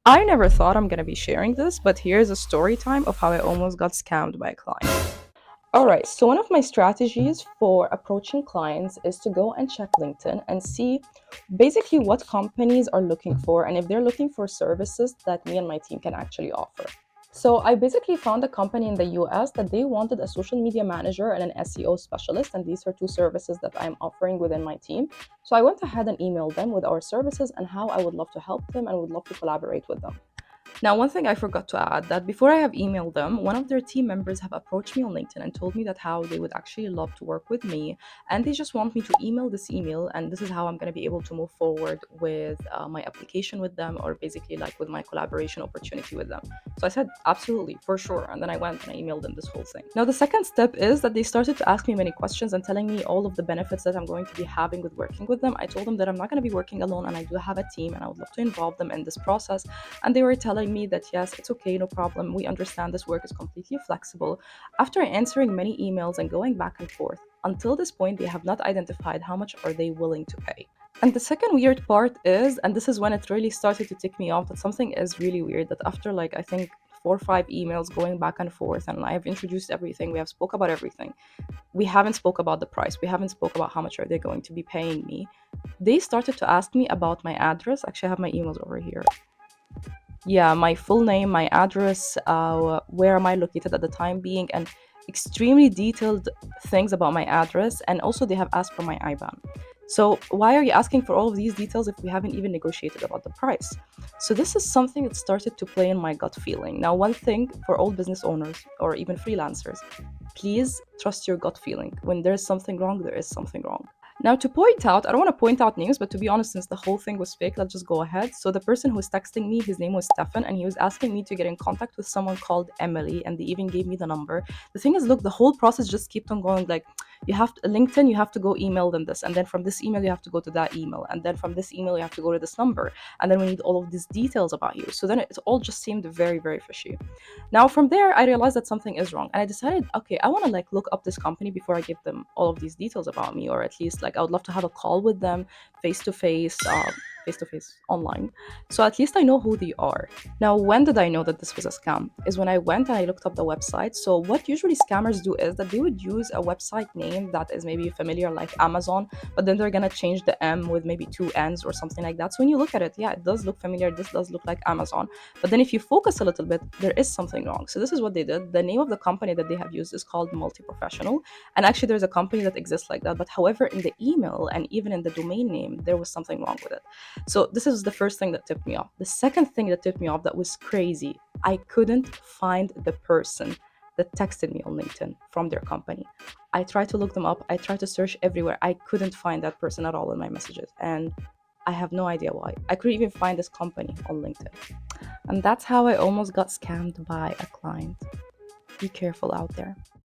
I never thought I'm gonna be sharing this, but here's a story time of how I almost got scammed by a client. All right, so one of my strategies for approaching clients is to go and check LinkedIn and see basically what companies are looking for and if they're looking for services that me and my team can actually offer. So I basically found a company in the US that they wanted a social media manager and an SEO specialist, and these are two services that I'm offering within my team. So I went ahead and emailed them with our services and how I would love to help them and would love to collaborate with them. Now, one thing I forgot to add that before I have emailed them, one of their team members have approached me on LinkedIn and told me that how they would actually love to work with me, and they just want me to email this email, and this is how I'm going to be able to move forward with my application with them, or basically like with my collaboration opportunity with them. So I said absolutely, for sure, and then I went and I emailed them this whole thing. Now, the second step is that they started to ask me many questions and telling me all of the benefits that I'm going to be having with working with them. I told them that I'm not going to be working alone, and I do have a team, and I would love to involve them in this process, and they were telling me that yes, it's okay, no problem. We understand this work is completely flexible. After answering many emails and going back and forth, until this point, they have not identified how much are they willing to pay. And the second weird part is, and this is when it really started to tick me off, that something is really weird. That after like I think 4 or 5 emails going back and forth, and I have introduced everything, we have spoke about everything. We haven't spoke about the price. We haven't spoke about how much are they going to be paying me. They started to ask me about my address. Actually, I have my emails over here. Yeah, my full name, my address, where am I located at the time being, and extremely detailed things about my address. And also, they have asked for my IBAN. So, why are you asking for all of these details if we haven't even negotiated about the price? So, this is something that started to play in my gut feeling. Now, one thing for all business owners or even freelancers, please trust your gut feeling. When there's something wrong, there is something wrong. Now, to point out, I don't want to point out names, but to be honest, since the whole thing was fake, let's just go ahead. So, the person who was texting me, his name was Stefan, and he was asking me to get in contact with someone called Emily, and they even gave me the number. The thing is, look, the whole process just kept on going like, you have to, LinkedIn, you have to go email them this, and then from this email, you have to go to that email, and then from this email, you have to go to this number, and then we need all of these details about you. So then it all just seemed very, very fishy. Now, from there, I realized that something is wrong, and I decided, okay, I want to like look up this company before I give them all of these details about me, or at least like I would love to have a call with them face to face online. So at least I know who they are. Now, when did I know that this was a scam? Is when I went and I looked up the website. So what usually scammers do is that they would use a website name that is maybe familiar, like Amazon, but then they're gonna change the M with maybe two N's or something like that. So when you look at it, yeah, it does look familiar. This does look like Amazon. But then if you focus a little bit, there is something wrong. So this is what they did. The name of the company that they have used is called Multi Professional. And actually, there's a company that exists like that. But however, in the email and even in the domain name, there was something wrong with it. So this is the first thing that tipped me off. The second thing that tipped me off that was crazy, I couldn't find the person that texted me on LinkedIn from their company. I tried to look them up. I tried to search everywhere. I couldn't find that person at all in my messages. And I have no idea why. I couldn't even find this company on LinkedIn. And that's how I almost got scammed by a client. Be careful out there.